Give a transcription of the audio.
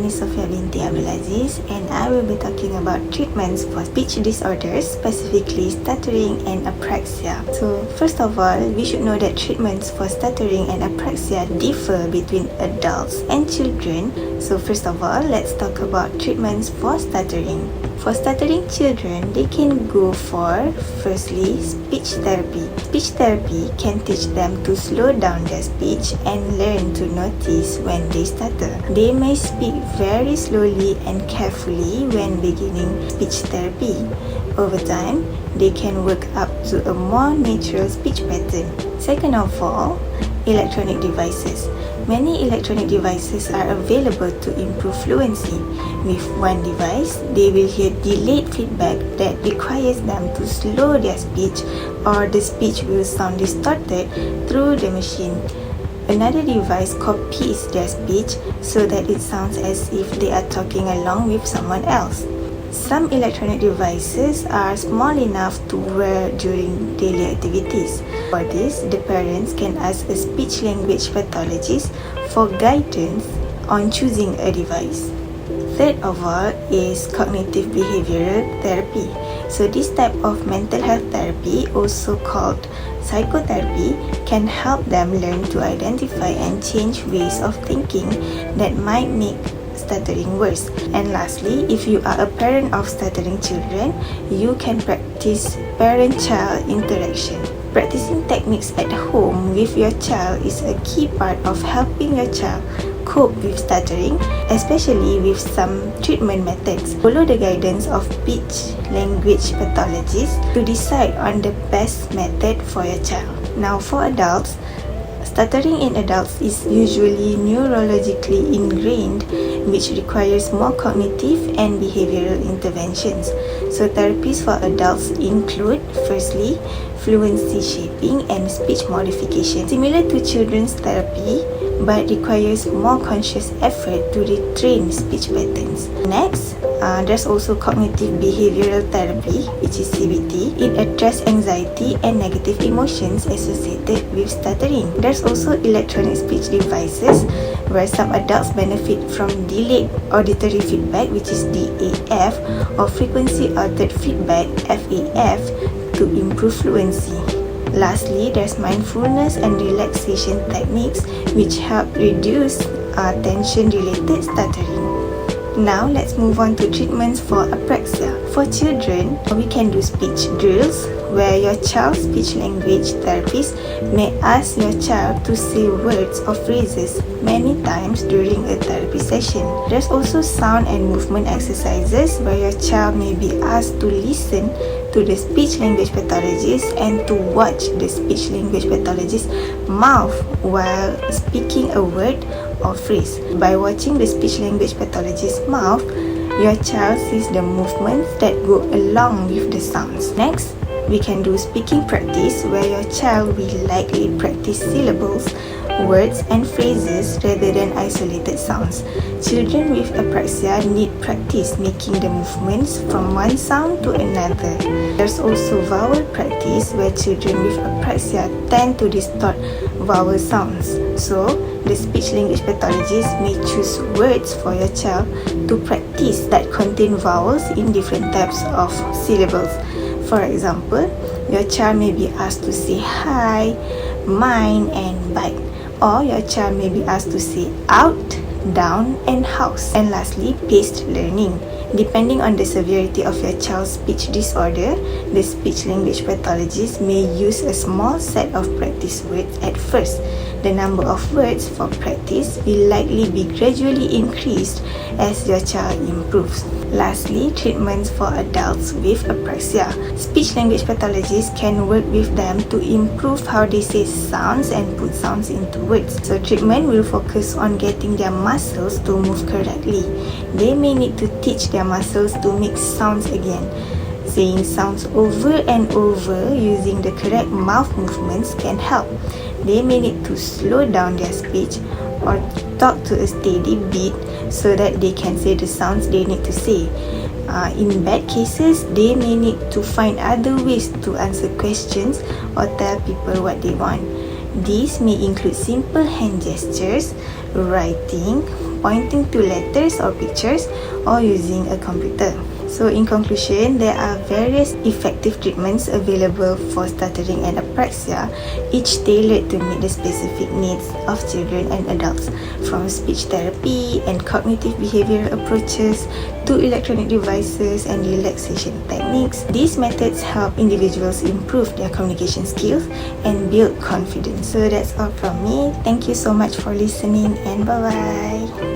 name is Sofia binti Abdul Aziz, and I will be talking about treatments for speech disorders, specifically stuttering and apraxia. So first of all, we should know that treatments for stuttering and apraxia differ between adults and children. So first of all, let's talk about treatments for stuttering. For stuttering children, they can go for, firstly, speech therapy. Speech therapy can teach them to slow down their speech and learn to notice when they stutter. They may speak very slowly and carefully when beginning speech therapy. Over time, they can work up to a more natural speech pattern. Second of all, electronic devices. Many electronic devices are available to improve fluency. With one device, they will hear delayed feedback that requires them to slow their speech, or the speech will sound distorted through the machine. Another device copies their speech so that it sounds as if they are talking along with someone else. Some electronic devices are small enough to wear during daily activities. For this, the parents can ask a speech-language pathologist for guidance on choosing a device. Third of all is cognitive behavioral therapy. So this type of mental health therapy, also called psychotherapy, can help them learn to identify and change ways of thinking that might make stuttering worse. And lastly, if you are a parent of stuttering children, you can practice parent-child interaction. Practicing techniques at home with your child is a key part of helping your child cope with stuttering, especially with some treatment methods. Follow the guidance of speech-language pathologists to decide on the best method for your child. Now for adults, stuttering in adults is usually neurologically ingrained, which requires more cognitive and behavioral interventions. So therapies for adults include, firstly, fluency shaping and speech modification, similar to children's therapy, but requires more conscious effort to retrain speech patterns. Next, there's also cognitive behavioral therapy, which is CBT. It addresses anxiety and negative emotions associated with stuttering. There's also electronic speech devices, where some adults benefit from delayed auditory feedback, which is DAF, or frequency altered feedback, FAF, to improve fluency. Lastly, there's mindfulness and relaxation techniques which help reduce tension-related stuttering. Now, let's move on to treatments for apraxia. For children, we can do speech drills, where your child's speech-language therapist may ask your child to say words or phrases many times during a therapy session. There's also sound and movement exercises, where your child may be asked to listen to the speech-language pathologist and to watch the speech-language pathologist's mouth while speaking a word or phrase. By watching the speech-language pathologist's mouth, your child sees the movements that go along with the sounds. Next, we can do speaking practice, where your child will likely practice syllables, words and phrases rather than isolated sounds. Children with apraxia need practice making the movements from one sound to another. There's also vowel practice, where children with apraxia tend to distort vowel sounds. So, the speech-language pathologist may choose words for your child to practice that contain vowels in different types of syllables. For example, your child may be asked to say hi, mine, and bike. Or your child may be asked to say out, down, and house. And lastly, paced learning. Depending on the severity of your child's speech disorder, the speech-language pathologist may use a small set of practice words at first. The number of words for practice will likely be gradually increased as your child improves. Lastly, treatments for adults with apraxia. Speech-language pathologists can work with them to improve how they say sounds and put sounds into words. So treatment will focus on getting their muscles to move correctly. They may need to teach their muscles to make sounds again. Saying sounds over and over using the correct mouth movements can help. They may need to slow down their speech or talk to a steady beat so that they can say the sounds they need to say. In bad cases, they may need to find other ways to answer questions or tell people what they want. These may include simple hand gestures, writing, pointing to letters or pictures, or using a computer. So in conclusion, there are various effective treatments available for stuttering and apraxia, each tailored to meet the specific needs of children and adults, from speech therapy and cognitive behavioral approaches to electronic devices and relaxation techniques. These methods help individuals improve their communication skills and build confidence. So that's all from me. Thank you so much for listening, and bye-bye.